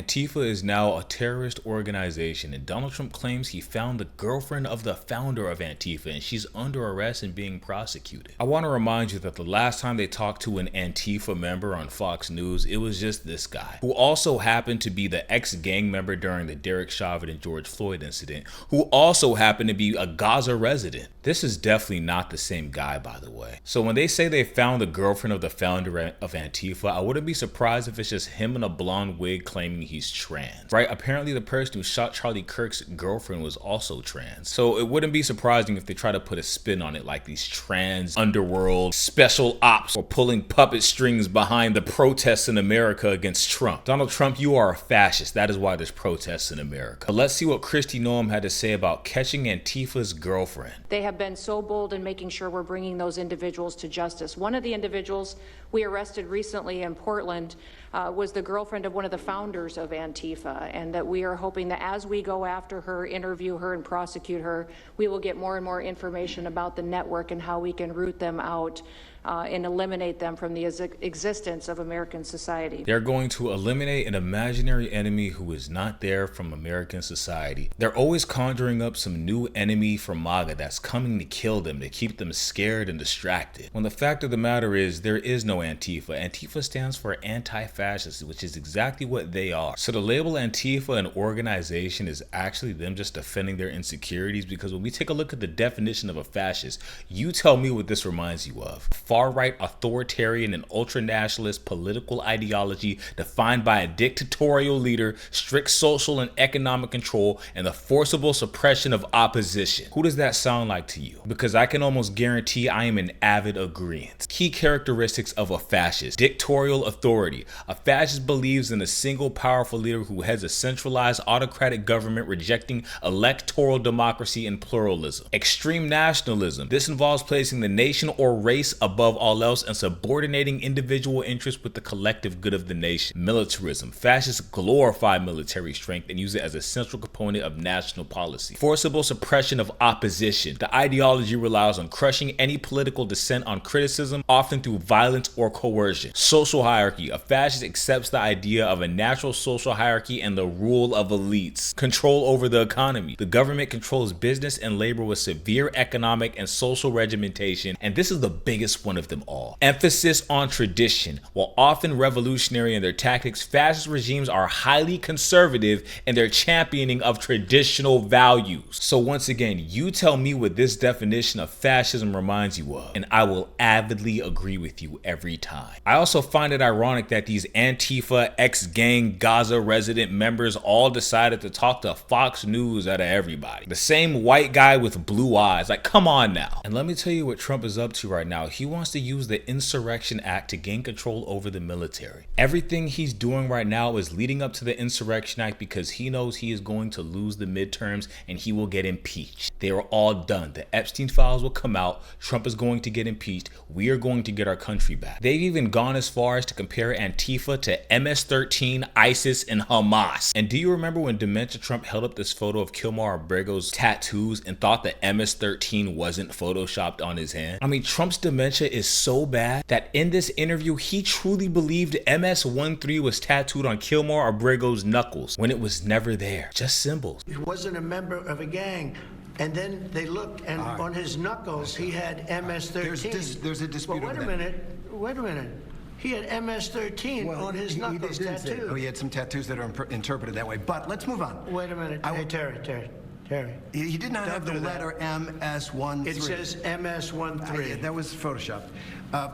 Antifa is now a terrorist organization, and Donald Trump claims he found the girlfriend of the founder of Antifa, and she's under arrest and being prosecuted. I want to remind you that the last time they talked to an Antifa member on Fox News, it was just this guy, who also happened to be the ex-gang member during the Derek Chauvin and George Floyd incident, who also happened to be a Gaza resident. This is definitely not the same guy, by the way. So when they say they found the girlfriend of the founder of Antifa, I wouldn't be surprised if it's just him in a blonde wig claiming he's trans, right? Apparently the person who shot Charlie Kirk's girlfriend was also trans. So it wouldn't be surprising if they try to put a spin on it like these trans underworld special ops or pulling puppet strings behind the protests in America against Trump. Donald Trump, you are a fascist. That is why there's protests in America. But let's see what Kristi Noem had to say about catching Antifa's girlfriend. They have been so bold in making sure we're bringing those individuals to justice. One of the individuals we arrested recently in Portland was the girlfriend of one of the founders of Antifa, and that we are hoping that as we go after her, interview her, and prosecute her, we will get more and more information about the network and how we can root them out and eliminate them from the existence of American society. They're going to eliminate an imaginary enemy who is not there from American society. They're always conjuring up some new enemy from MAGA that's coming to kill them, to keep them scared and distracted. When the fact of the matter is, there is no Antifa. Antifa stands for anti-fascist, which is exactly what they are. So to label Antifa an organization is actually them just defending their insecurities, because when we take a look at the definition of a fascist, you tell me what this reminds you of. Far-right authoritarian and ultra-nationalist political ideology defined by a dictatorial leader, strict social and economic control, and the forcible suppression of opposition. Who does that sound like to you? Because I can almost guarantee I am in avid agreement. Key characteristics of a fascist: dictatorial authority. A fascist believes in a single powerful leader who heads a centralized autocratic government, rejecting electoral democracy and pluralism. Extreme nationalism. This involves placing the nation or race above all else and subordinating individual interests with the collective good of the nation. Militarism. Fascists glorify military strength and use it as a central component of national policy. Forcible suppression of opposition. The ideology relies on crushing any political dissent on criticism, often through violence or coercion. Social hierarchy. A fascist accepts the idea of a natural social hierarchy and the rule of elites. Control over the economy. The government controls business and labor with severe economic and social regimentation, and this is the biggest one of them all. Emphasis on tradition. While often revolutionary in their tactics, fascist regimes are highly conservative in their championing of traditional values. So once again, you tell me what this definition of fascism reminds you of, and I will avidly agree with you every time. I also find it ironic that these Antifa, ex-gang, Gaza resident members all decided to talk to Fox News out of everybody. The same white guy with blue eyes. Like, come on now. And let me tell you what Trump is up to right now. He wants to use the Insurrection Act to gain control over the military. Everything he's doing right now is leading up to the Insurrection Act because he knows he is going to lose the midterms and he will get impeached. They are all done. The Epstein files will come out. Trump is going to get impeached. We are going to get our country back. They've even gone as far as to compare Antifa to MS-13, ISIS, and Hamas. And do you remember when Dementia Trump held up this photo of Kilmar Abrego's tattoos and thought that MS-13 wasn't photoshopped on his hand? I mean, Trump's dementia is so bad that in this interview, he truly believed MS-13 was tattooed on Kilmar Abrego's knuckles when it was never there, just symbols. He wasn't a member of a gang. And then they looked, and on his knuckles, he had MS-13. There's a dispute over that. Wait a minute. He had MS-13 on his knuckles tattooed. Oh, he had some tattoos that are interpreted that way. But let's move on. Wait a minute. Hey, Terry. He did not have the letter MS-13. It says MS-13. That was photoshopped.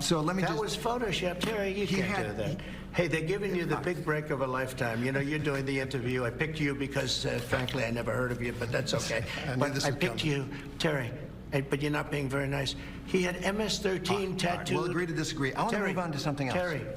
So let me That was photoshopped. Terry, you can't do that. Hey, they're giving you the big break of a lifetime. You know, you're doing the interview. I picked you because, frankly, I never heard of you, but that's okay. I picked you, Terry, but you're not being very nice. He had MS-13 tattooed. We'll agree to disagree. I want to move on to something else. Terry, do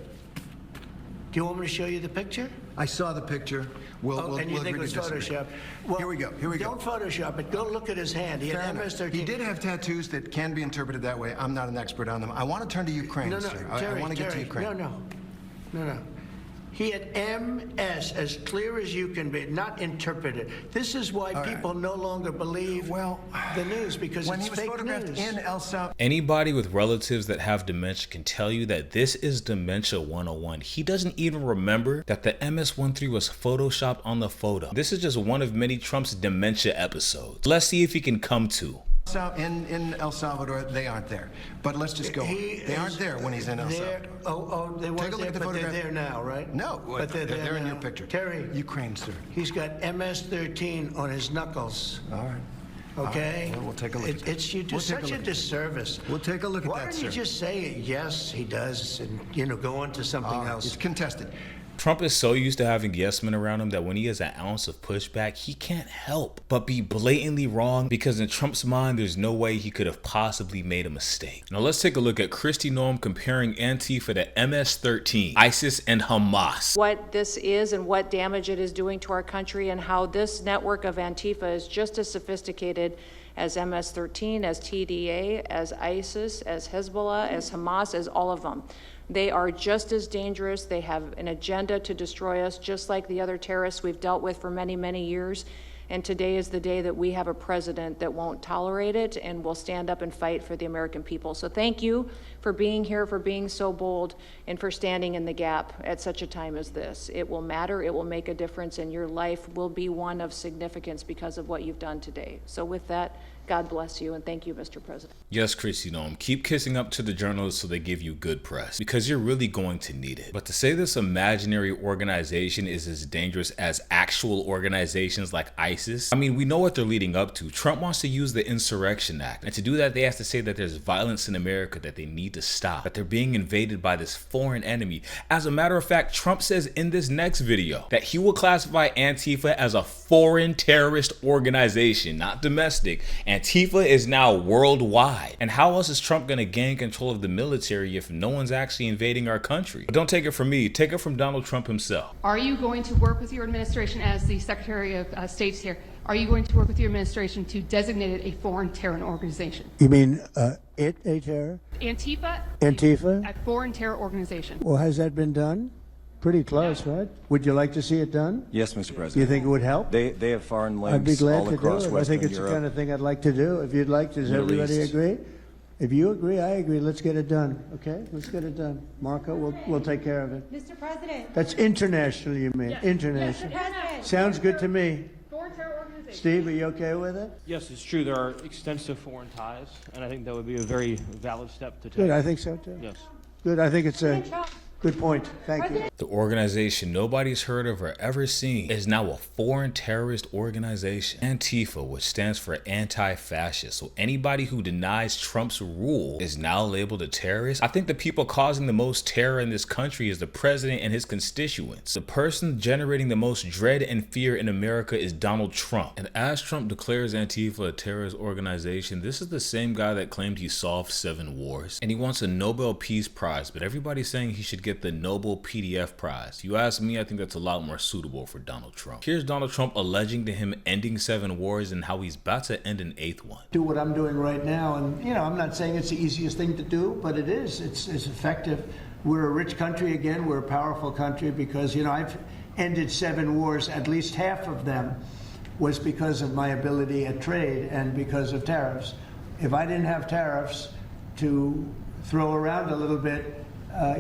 you want me to show you the picture? I saw the picture. And you think it was Photoshop? Well, here we go. Don't Photoshop it. Go look at his hand. He had MS-13. He did have tattoos that can be interpreted that way. I'm not an expert on them. I want to turn to Ukraine, sir. Terry, I want to get to Ukraine. No. He had MS, as clear as you can be, not interpreted. This is why people no longer believe the news, because when it's he was fake photographed news. in El Salvador. Anybody with relatives that have dementia can tell you that this is dementia 101. He doesn't even remember that the MS-13 was photoshopped on the photo. This is just one of many Trump's dementia episodes. Let's see if he can come to. In El Salvador, they aren't there. But let's just go on. They aren't there when he's in El Salvador. They weren't there, but they're there now, right? No, but they're in now. your picture. Terry. Ukraine, sir. He's got MS-13 on his knuckles. All right. Okay? Well, we'll take a look at that. You do such a disservice. We'll take a look at that, Why don't sir. you just say, yes, he does, and, go on to something else? It's contested. Trump is so used to having yes men around him that when he has an ounce of pushback, he can't help but be blatantly wrong, because in Trump's mind, there's no way he could have possibly made a mistake. Now let's take a look at Kristi Noem comparing Antifa to MS-13, ISIS, and Hamas. What this is and what damage it is doing to our country, and how this network of Antifa is just as sophisticated as MS-13, as TDA, as ISIS, as Hezbollah, as Hamas, as all of them. They are just as dangerous. They have an agenda to destroy us, just like the other terrorists we've dealt with for many, many years. And today is the day that we have a president that won't tolerate it and will stand up and fight for the American people. So thank you for being here, for being so bold, and for standing in the gap at such a time as this. It will matter, it will make a difference, and your life will be one of significance because of what you've done today. So with that, God bless you, and thank you, Mr. President. Yes, Kristi Noem, keep kissing up to the journalists so they give you good press, because you're really going to need it. But to say this imaginary organization is as dangerous as actual organizations like ISIS, I mean, we know what they're leading up to. Trump wants to use the Insurrection Act, and to do that, they have to say that there's violence in America that they need to stop, that they're being invaded by this foreign enemy. As a matter of fact, Trump says in this next video that he will classify Antifa as a foreign terrorist organization, not domestic. Antifa is now worldwide. And how else is Trump going to gain control of the military if no one's actually invading our country? But don't take it from me, take it from Donald Trump himself. Are you going to work with your administration, as the Secretary of State's here, are you going to work with your administration to designate it a foreign terror organization? You mean a terror? Antifa? Antifa? A foreign terror organization. Well, has that been done? Pretty close, right? Would you like to see it done? Yes, Mr. President. Do you think it would help? They have foreign links I'd be glad all to do across it. I Western think it's Europe. the kind of thing I'd like to do. If you'd like to, does Middle everybody East. agree? If you agree, I agree. Let's get it done, okay? Let's get it done. Marco, we'll take care of it. Mr. President. That's international, you mean? Yes. International. President. Sounds good to me. Foreign terror organization. Steve, are you okay with it? Yes, it's true. There are extensive foreign ties, and I think that would be a very valid step to take. Good, I think so too. Yes. Good, I think it's a good point. Thank you. The organization nobody's heard of or ever seen is now a foreign terrorist organization. Antifa, which stands for anti-fascist. So anybody who denies Trump's rule is now labeled a terrorist. I think the people causing the most terror in this country is the president and his constituents. The person generating the most dread and fear in America is Donald Trump. And as Trump declares Antifa a terrorist organization, this is the same guy that claimed he solved 7 wars. And he wants a Nobel Peace Prize, but everybody's saying he should get the Nobel PDF Prize. You ask me, I think that's a lot more suitable for Donald Trump. Here's Donald Trump alleging to him ending 7 wars and how he's about to end an 8th one. Do what I'm doing right now, and I'm not saying it's the easiest thing to do, but it is. It's effective. We're a rich country again. We're a powerful country because I've ended 7 wars. At least half of them was because of my ability at trade and because of tariffs. If I didn't have tariffs to throw around a little bit,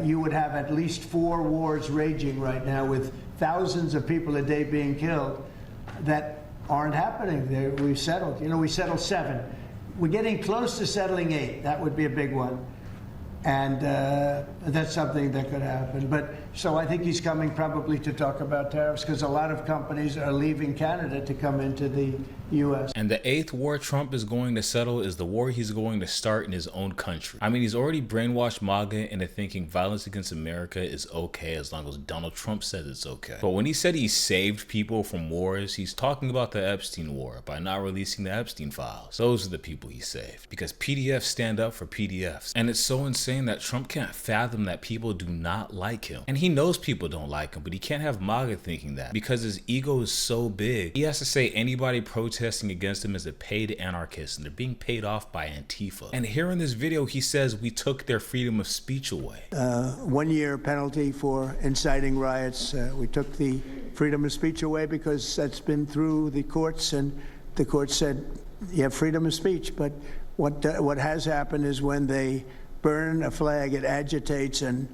you would have at least 4 wars raging right now with thousands of people a day being killed that aren't happening. We've settled. We settled 7. We're getting close to settling 8. That would be a big one. And that's something that could happen. But so I think he's coming probably to talk about tariffs because a lot of companies are leaving Canada to come into the U.S. And the 8th war Trump is going to settle is the war he's going to start in his own country. I mean, he's already brainwashed MAGA into thinking violence against America is okay as long as Donald Trump says it's okay. But when he said he saved people from wars, he's talking about the Epstein war by not releasing the Epstein files. Those are the people he saved because PDFs stand up for PDFs. And it's so insane that Trump can't fathom that people do not like him. And he knows people don't like him, but he can't have MAGA thinking that because his ego is so big. He has to say anybody protesting against him is a paid anarchist and they're being paid off by Antifa. And here in this video, he says we took their freedom of speech away. 1 year penalty for inciting riots. We took the freedom of speech away because that's been through the courts, and the court said you have freedom of speech. But what has happened is when they burn a flag, it agitates and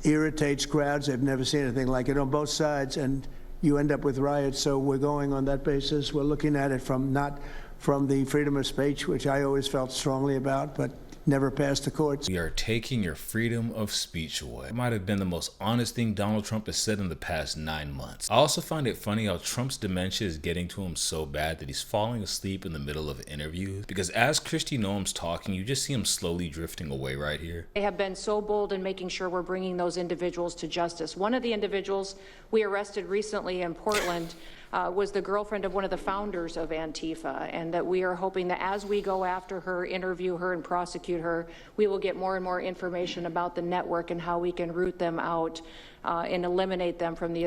irritates crowds. They've never seen anything like it on both sides, and you end up with riots. So we're going on that basis. We're looking at it not from the freedom of speech, which I always felt strongly about, but never passed the courts. We are taking your freedom of speech away. It might have been the most honest thing Donald Trump has said in the past 9 months. I also find it funny how Trump's dementia is getting to him so bad that he's falling asleep in the middle of interviews, because as Kristi Noem's talking, you just see him slowly drifting away right here. They have been so bold in making sure we're bringing those individuals to justice. One of the individuals we arrested recently in Portland was the girlfriend of one of the founders of Antifa, and that we are hoping that as we go after her, interview her, and prosecute her, we will get more and more information about the network and how we can root them out and eliminate them from the.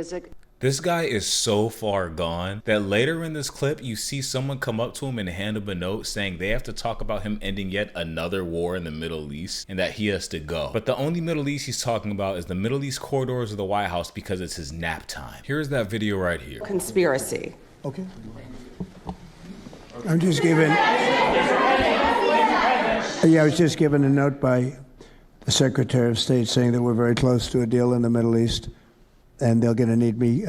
This guy is so far gone that later in this clip, you see someone come up to him and hand him a note saying they have to talk about him ending yet another war in the Middle East and that he has to go. But the only Middle East he's talking about is the Middle East corridors of the White House because it's his nap time. Here's that video right here. Conspiracy. Okay. I'm just giving. Yeah, I was just given a note by the Secretary of State saying that we're very close to a deal in the Middle East, and they're going to need me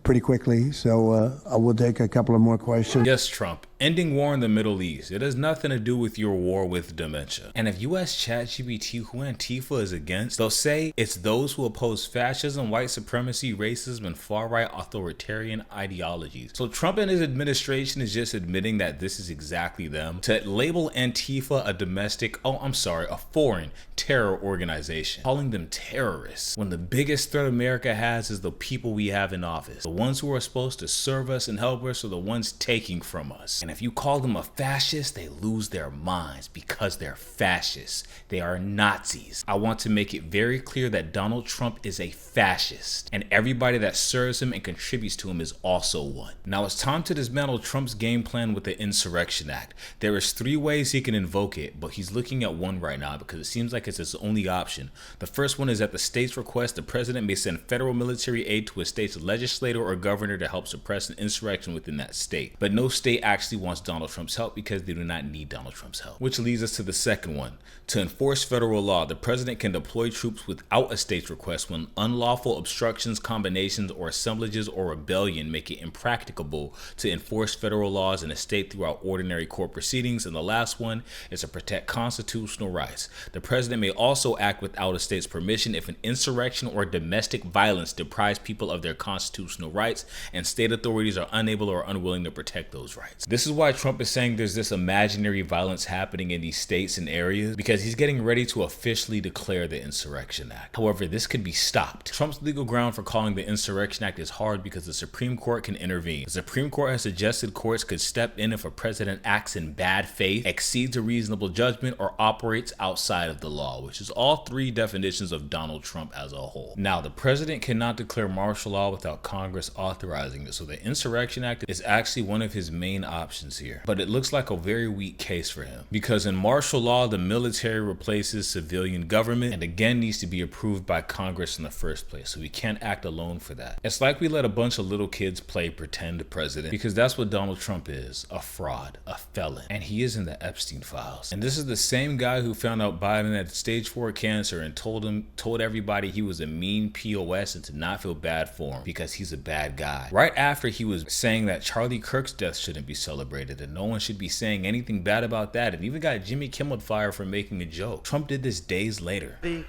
pretty quickly, so I will take a couple of more questions. Yes, Trump, ending war in the Middle East. It has nothing to do with your war with dementia. And if you ask ChatGPT who Antifa is against, they'll say it's those who oppose fascism, white supremacy, racism, and far-right authoritarian ideologies. So Trump and his administration is just admitting that this is exactly them. To label Antifa a foreign terror organization, calling them terrorists, when the biggest threat America has is the people we have in office. The ones who are supposed to serve us and help us are the ones taking from us. And if you call them a fascist, they lose their minds because they're fascists. They are Nazis. I want to make it very clear that Donald Trump is a fascist, and everybody that serves him and contributes to him is also one. Now it's time to dismantle Trump's game plan with the Insurrection Act. There is 3 ways he can invoke it, but he's looking at one right now because it seems like it's his only option. The first one is at the state's request, the president may send federal military aid to a state's legislature or governor to help suppress an insurrection within that state. But no state actually wants Donald Trump's help because they do not need Donald Trump's help. Which leads us to the second one. To enforce federal law, the president can deploy troops without a state's request when unlawful obstructions, combinations, or assemblages or rebellion make it impracticable to enforce federal laws in a state throughout ordinary court proceedings. And the last one is to protect constitutional rights. The president may also act without a state's permission if an insurrection or domestic violence deprives people of their constitutional rights and state authorities are unable or unwilling to protect those rights. This is why Trump is saying there's this imaginary violence happening in these states and areas, because he's getting ready to officially declare the Insurrection Act. However, this could be stopped. Trump's legal ground for calling the Insurrection Act is hard because the Supreme Court can intervene. The Supreme Court has suggested courts could step in if a president acts in bad faith, exceeds a reasonable judgment, or operates outside of the law, which is all 3 definitions of Donald Trump as a whole. Now, the president cannot declare martial law without Congress authorizing it, so the Insurrection Act is actually one of his main options here. But it looks like a very weak case for him, because in martial law, the military replaces civilian government and again needs to be approved by Congress in the first place, so we can't act alone for that. It's like we let a bunch of little kids play pretend president, because that's what Donald Trump is, a fraud, a felon, and he is in the Epstein files. And this is the same guy who found out Biden had stage 4 cancer and told everybody he was a mean POS and to not feel bad for him because he's a bad guy. Right after he was saying that Charlie Kirk's death shouldn't be celebrated and no one should be saying anything bad about that, and even got Jimmy Kimmel fired for making a joke. Trump did this days later. The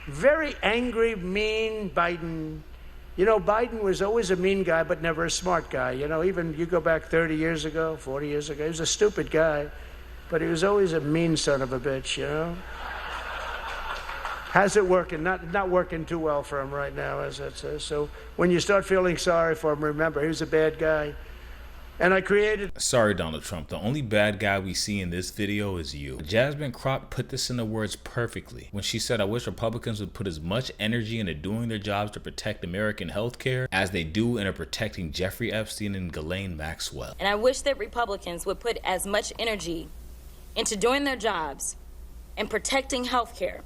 very angry, mean Biden. You know, Biden was always a mean guy, but never a smart guy. You know, even you go back 30 years ago, 40 years ago, he was a stupid guy, but he was always a mean son of a bitch, you know? How's it working? Not working too well for him right now, as that says. So when you start feeling sorry for him, remember, he was a bad guy. And I created... Sorry, Donald Trump. The only bad guy we see in this video is you. Jasmine Cropp put this into words perfectly when she said, I wish Republicans would put as much energy into doing their jobs to protect American healthcare as they do into protecting Jeffrey Epstein and Ghislaine Maxwell. And I wish that Republicans would put as much energy into doing their jobs and protecting healthcare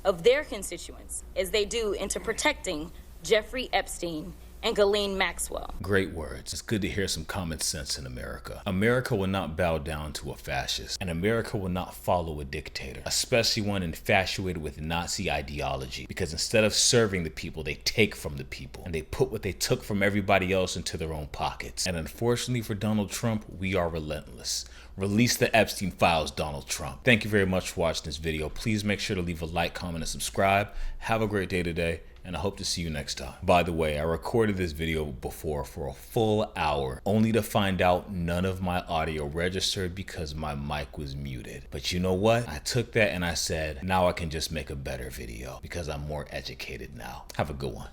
of their constituents as they do into protecting Jeffrey Epstein and Ghislaine Maxwell. Great words. It's good to hear some common sense in America. America will not bow down to a fascist, and America will not follow a dictator, especially one infatuated with Nazi ideology, because instead of serving the people, they take from the people, and they put what they took from everybody else into their own pockets. And unfortunately for Donald Trump, we are relentless. Release the Epstein files, Donald Trump. Thank you very much for watching this video. Please make sure to leave a like, comment, and subscribe. Have a great day today, and I hope to see you next time. By the way, I recorded this video before for a full hour, only to find out none of my audio registered because my mic was muted. But you know what? I took that and I said, now I can just make a better video because I'm more educated now. Have a good one.